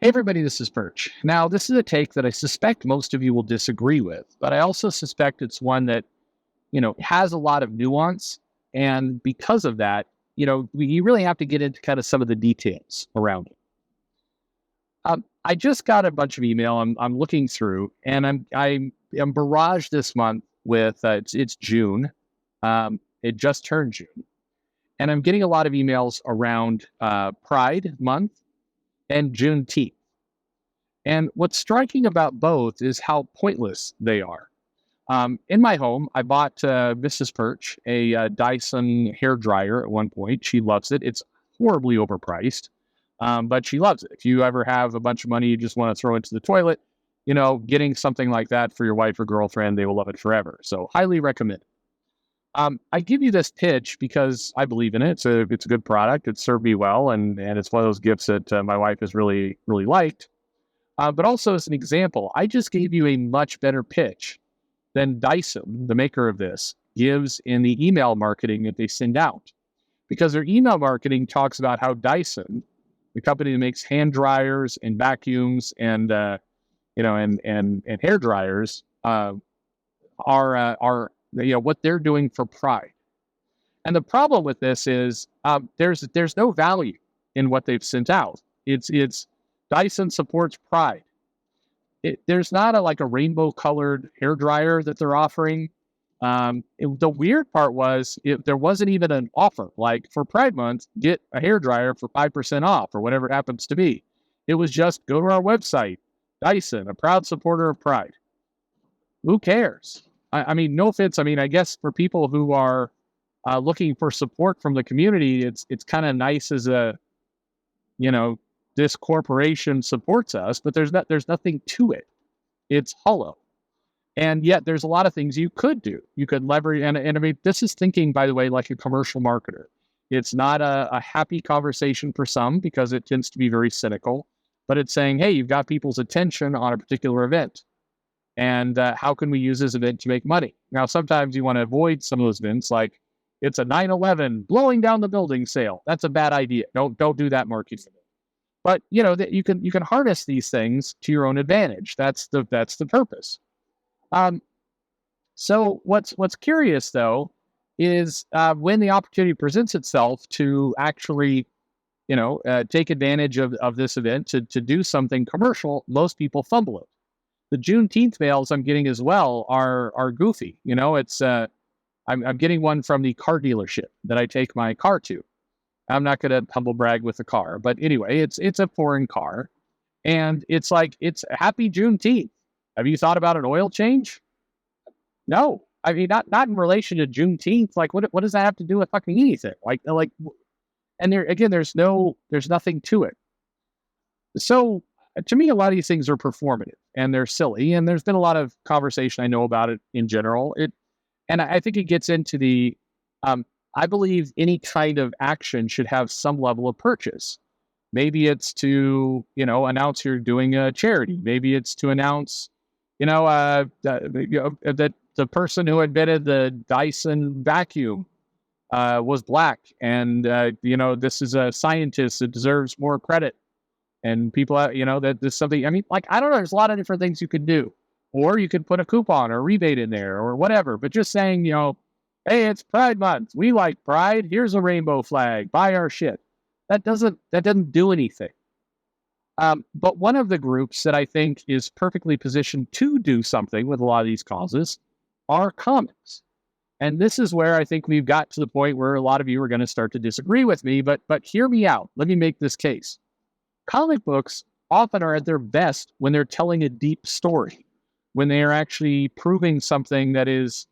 Hey everybody, this is Perch. Now, this is a take that I suspect most of you will disagree with, but I also suspect it's one that, has a lot of nuance. And because of that, you really have to get into kind of some of the details around it. I just got a bunch of email I'm looking through, and I'm barraged this month with it's June. It just turned June, and I'm getting a lot of emails around Pride Month and Juneteenth. And what's striking about both is how pointless they are. In my home, I bought Mrs. Perch a Dyson hair dryer at one point. She loves it. It's horribly overpriced, but she loves it. If you ever have a bunch of money you just want to throw into the toilet, getting something like that for your wife or girlfriend, they will love it forever. So highly recommend it. I give you this pitch because I believe in it. It's a good product. It served me well, and it's one of those gifts that my wife has really, really liked. But also as an example, I just gave you a much better pitch than Dyson, the maker of this, gives in the email marketing that they send out. Because their email marketing talks about how Dyson, the company that makes hand dryers and vacuums and and hair dryers, are what they're doing for Pride. And the problem with this is there's no value in what they've sent out. It's Dyson supports Pride. There's not a rainbow colored hair dryer that they're offering. The weird part was there wasn't even an offer. Like for Pride Month, get a hair dryer for 5% off or whatever it happens to be. It was just go to our website, Dyson, a proud supporter of Pride. Who cares? I mean, no offense. I mean, I guess for people who are looking for support from the community, it's kind of nice as this corporation supports us, but there's nothing to it. It's hollow. And yet there's a lot of things you could do. You could leverage, and I mean, this is thinking, by the way, like a commercial marketer. It's not a happy conversation for some because it tends to be very cynical, but it's saying, hey, you've got people's attention on a particular event. And how can we use this event to make money? Now, sometimes you want to avoid some of those events, like it's a 9/11 blowing down the building sale. That's a bad idea. Don't do that marketing. But that you can harness these things to your own advantage. That's the purpose. So what's curious though is when the opportunity presents itself to actually take advantage of this event to do something commercial, most people fumble it. The Juneteenth mails I'm getting as well are goofy. It's I'm getting one from the car dealership that I take my car to. I'm not going to humble brag with the car, but anyway, it's a foreign car, and it's like it's Happy Juneteenth. Have you thought about an oil change? No, I mean not in relation to Juneteenth. Like what does that have to do with fucking anything? And there's nothing to it. So to me, a lot of these things are performative and they're silly, and there's been a lot of conversation I know about it in general. And I think it gets into the I believe any kind of action should have some level of purchase. Maybe it's to, announce you're doing a charity. Maybe it's to announce, that the person who invented the Dyson vacuum was black. And, this is a scientist that deserves more credit. And people, that there's something, I mean, I don't know, there's a lot of different things you could do. Or you could put a coupon or a rebate in there or whatever. But just saying, hey, it's Pride Month. We like Pride. Here's a rainbow flag. Buy our shit. That doesn't do anything. But one of the groups that I think is perfectly positioned to do something with a lot of these causes are comics. And this is where I think we've got to the point where a lot of you are going to start to disagree with me. But hear me out. Let me make this case. Comic books often are at their best when they're telling a deep story, when they are actually proving something that is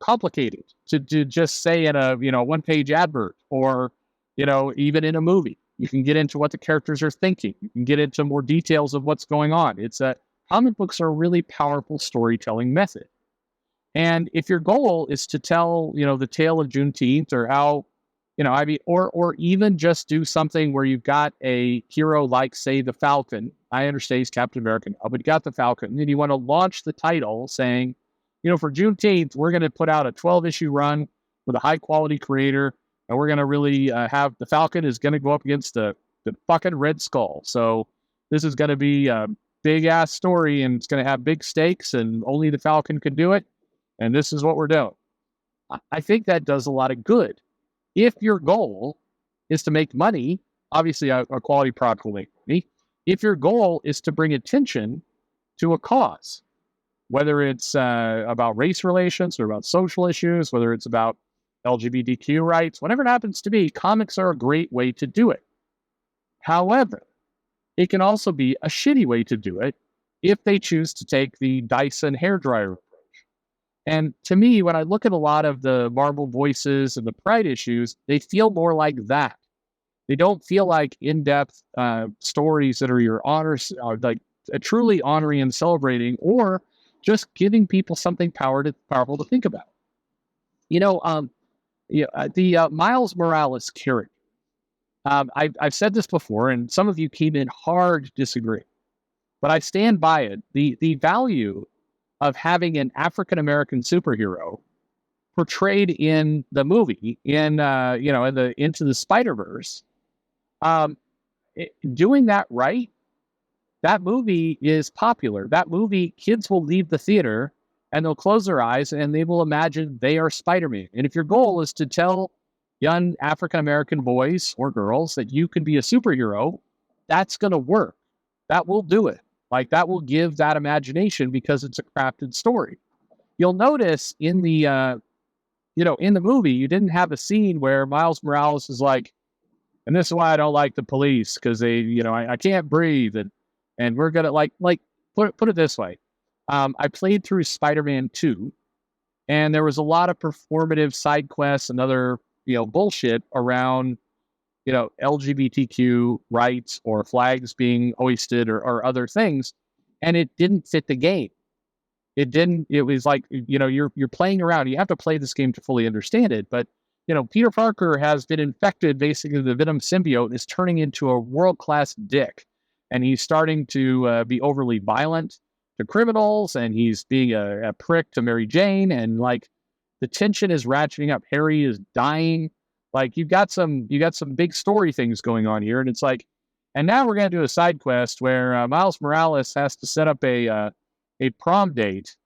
complicated to just say in a, one-page advert or, even in a movie. You can get into what the characters are thinking. You can get into more details of what's going on. Comic books are a really powerful storytelling method. And if your goal is to tell, the tale of Juneteenth or how, or even just do something where you've got a hero like, say, the Falcon. I understand he's Captain America, but you got the Falcon. And then you want to launch the title saying, for Juneteenth, we're going to put out a 12-issue run with a high-quality creator, and we're going to really have the Falcon is going to go up against the fucking Red Skull. So, This is going to be a big ass story, and it's going to have big stakes, and only the Falcon can do it. And this is what we're doing. I think that does a lot of good. If your goal is to make money, obviously a quality product will make money. If your goal is to bring attention to a cause, whether it's about race relations or about social issues, whether it's about LGBTQ rights, whatever it happens to be, comics are a great way to do it. However, it can also be a shitty way to do it if they choose to take the Dyson hairdryer approach. And to me, when I look at a lot of the Marvel voices and the Pride issues, they feel more like that. They don't feel like in-depth stories that are your honors, like truly honoring and celebrating, or just giving people something powerful to think about. The Miles Morales character. I've said this before, and some of you came in hard to disagree, but I stand by it. The value of having an African-American superhero portrayed in the movie, in the Into the Spider-Verse, doing that right, that movie is popular. That movie, kids will leave the theater and they'll close their eyes and they will imagine they are Spider-Man. And if your goal is to tell young African-American boys or girls that you can be a superhero, that's going to work. That will do it. Like, that will give that imagination because it's a crafted story. You'll notice in the, in the movie, you didn't have a scene where Miles Morales is like, and this is why I don't like the police, because they, I can't breathe. And we're going to put it this way. I played through Spider-Man 2, and there was a lot of performative side quests and other, bullshit around, LGBTQ rights or flags being hoisted or other things. And it didn't fit the game. It was like, you're playing around. You have to play this game to fully understand it. But, Peter Parker has been infected, basically the Venom symbiote, and is turning into a world-class dick. And he's starting to be overly violent to criminals, and he's being a prick to Mary Jane. And the tension is ratcheting up. Harry is dying. You got some big story things going on here. And it's like, and now we're going to do a side quest where Miles Morales has to set up a prom date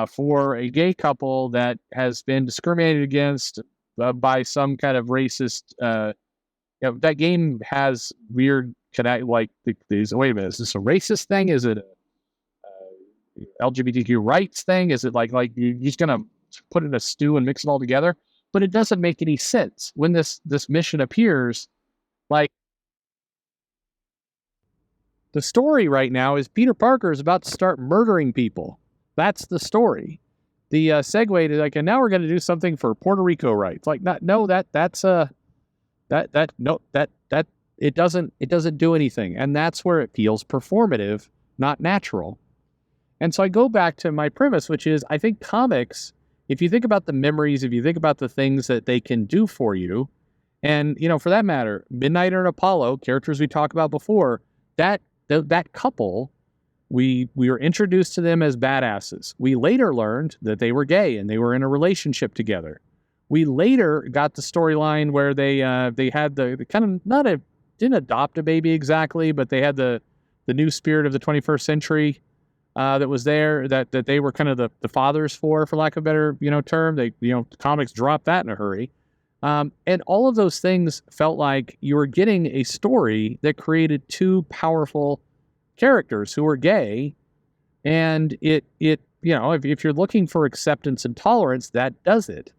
for a gay couple that has been discriminated against by some kind of racist. That game has weird connect. Wait a minute, is this a racist thing? Is it a LGBTQ rights thing? Is it like you're just gonna put it in a stew and mix it all together? But it doesn't make any sense when this mission appears. The story right now is Peter Parker is about to start murdering people. That's the story. The segue to and now we're going to do something for Puerto Rico rights. It doesn't do anything, and that's where it feels performative, not natural. And so I go back to my premise, which is I think comics, if you think about the memories, if you think about the things that they can do for you, and for that matter, Midnight and Apollo, characters we talked about before, that couple, we were introduced to them as badasses. We later learned that they were gay and they were in a relationship together. We later got the storyline where they had the kind of didn't adopt a baby exactly, but they had the new spirit of the 21st century that was there that they were kind of the fathers for lack of a better term. They comics dropped that in a hurry. And all of those things felt like you were getting a story that created two powerful characters who were gay. And if you're looking for acceptance and tolerance, that does it.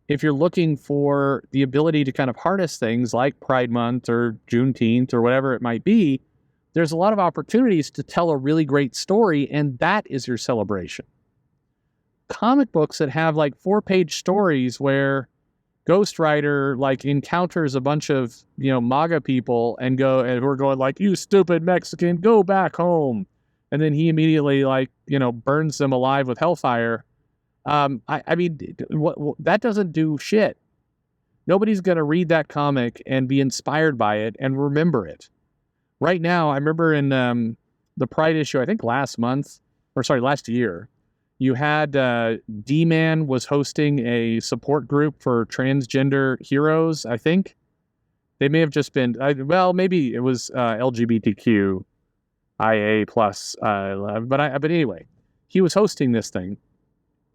If you're looking for the ability to kind of harness things like Pride Month or Juneteenth or whatever it might be, there's a lot of opportunities to tell a really great story, and that is your celebration. Comic books that have 4-page stories where Ghost Rider encounters a bunch of MAGA people and we're going you stupid Mexican, go back home, and then he immediately burns them alive with hellfire. I mean, that doesn't do shit. Nobody's gonna read that comic and be inspired by it and remember it. Right now, I remember in the Pride issue, I think last year. You had D-Man was hosting a support group for transgender heroes, I think. They may have just been, well, maybe it was LGBTQ IA plus, but anyway, he was hosting this thing,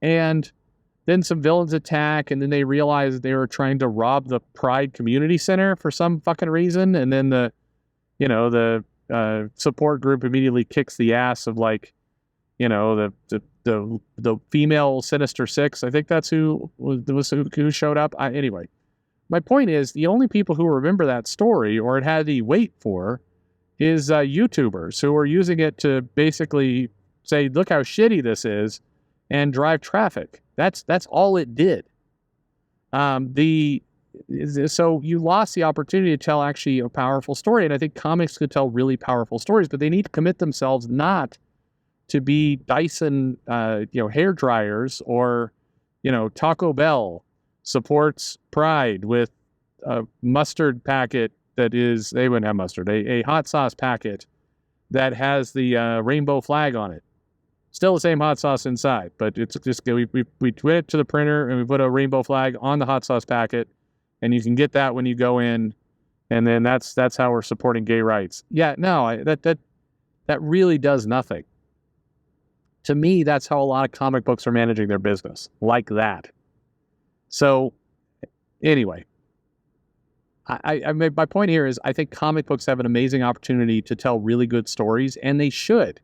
and then some villains attack, and then they realized they were trying to rob the Pride Community Center for some fucking reason, and then the support group immediately kicks the ass of, like, the female Sinister Six. I think that's who showed up. Anyway, my point is, the only people who remember that story or it had any weight for is YouTubers who are using it to basically say, look how shitty this is, and drive traffic. That's all it did. So you lost the opportunity to tell actually a powerful story. And I think comics could tell really powerful stories, but they need to commit themselves not to be Dyson, hair dryers, or, Taco Bell supports Pride with a mustard packet that is, they wouldn't have mustard, a hot sauce packet that has the rainbow flag on it. Still the same hot sauce inside, but it's just, we went it to the printer and we put a rainbow flag on the hot sauce packet, and you can get that when you go in, and then that's how we're supporting gay rights. Yeah, no, that really does nothing. To me, that's how a lot of comic books are managing their business, like that. So, anyway, my point here is, I think comic books have an amazing opportunity to tell really good stories, and they should.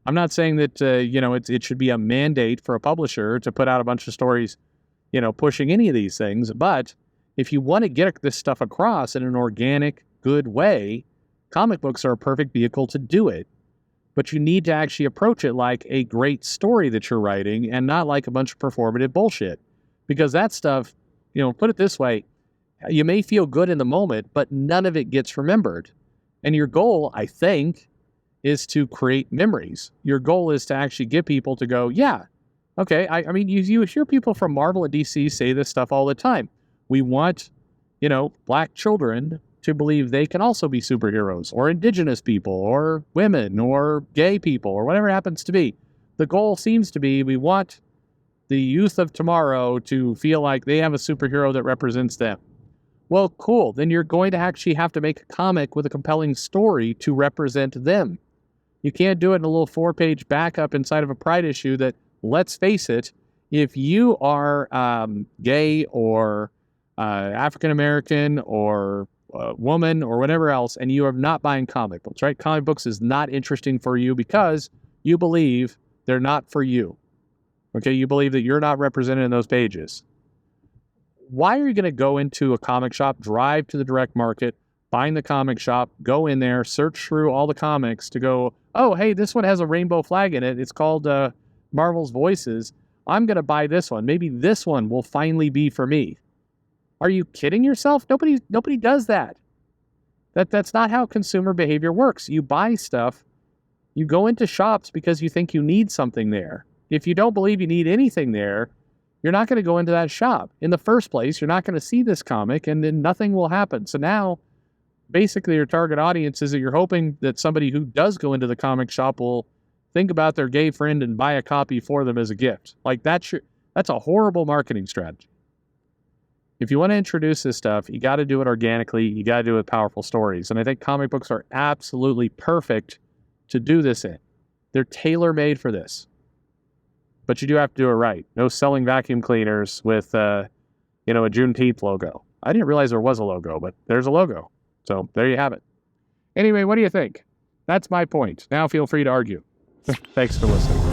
I'm not saying that it should be a mandate for a publisher to put out a bunch of stories, pushing any of these things. But if you want to get this stuff across in an organic, good way, comic books are a perfect vehicle to do it. But you need to actually approach it like a great story that you're writing, and not like a bunch of performative bullshit. Because that stuff, put it this way, you may feel good in the moment, but none of it gets remembered. And your goal, I think, is to create memories. Your goal is to actually get people to go, yeah, okay. I mean, you hear people from Marvel and DC say this stuff all the time. We want, black children to believe they can also be superheroes, or indigenous people, or women, or gay people, or whatever it happens to be. The goal seems to be, we want the youth of tomorrow to feel like they have a superhero that represents them. Well, cool. Then you're going to actually have to make a comic with a compelling story to represent them. You can't do it in a little 4-page backup inside of a Pride issue that, let's face it, if you are gay, or African-American, or woman, or whatever else, and you are not buying comic books, right? Comic books is not interesting for you because you believe they're not for you. Okay, you believe that you're not represented in those pages. Why are you going to go into a comic shop, drive to the direct market, find the comic shop, go in there, search through all the comics to go, oh, hey, this one has a rainbow flag in it. It's called Marvel's Voices. I'm going to buy this one. Maybe this one will finally be for me. Are you kidding yourself? Nobody does that. That's not how consumer behavior works. You buy stuff. You go into shops because you think you need something there. If you don't believe you need anything there, you're not going to go into that shop. In the first place, you're not going to see this comic, and then nothing will happen. So now, basically, your target audience is that you're hoping that somebody who does go into the comic shop will think about their gay friend and buy a copy for them as a gift. Like, that's a horrible marketing strategy. If you want to introduce this stuff, you got to do it organically. You got to do it with powerful stories. And I think comic books are absolutely perfect to do this in. They're tailor-made for this. But you do have to do it right. No selling vacuum cleaners with, a Juneteenth logo. I didn't realize there was a logo, but there's a logo. So there you have it. Anyway, what do you think? That's my point. Now feel free to argue. Thanks for listening.